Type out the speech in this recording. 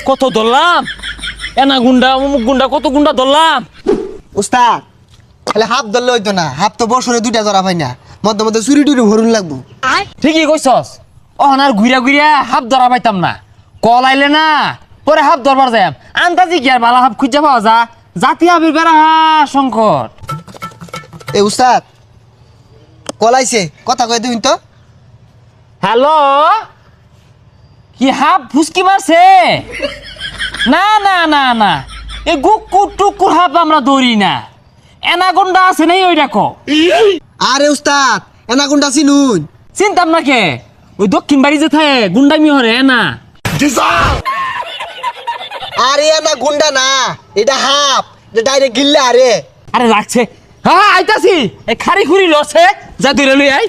কত ধরলাম, এনা গুন্ডা অমুক গুন্ডা কত গুন্ডা ধরলাম। উস্তাদ খালি হাফ ধরলে হইতো না, হাফ তো বছরে 2টা ধরা পাই না, মধ্যে মধ্যে চুরি টুরি ভরুন লাগবো। ঠিকই কইছস, অহনার ঘুরা ঘুরিয়া হাফ ধরা পাইতাম না, কল আইলে না পরে হাফ ধরবার যাই। আন্দাজি কি আর বালা হাফ খুঁজা পাওয়া যা, জাতি হাবির বেড়া সংকট। এ উস্তাদ কলাইছে, কথা কয়ে দিন তো। হ্যালো, কি হাফ ফুসকি মারছে? না না না না, এই গুকুর টুকুর হাফ আমরা ধরি না, এনাগন্ডা আছে নাই ওই দেখো। আরে উস্তাদ এনাগুন্ডা চিনুন? চিনতাম না কে, ওই দক্ষিণ বাড়ি যে থাকে গুন্ডামি হরে না। আরে এনা গুন্ডা না, এটা হাফ, এটা ডাইরেক্ট গিল্লা। আরে আরে লাগছে, হ্যাঁ আইতাছি, এই খারি খুরি লছে যা দূরে লই আই।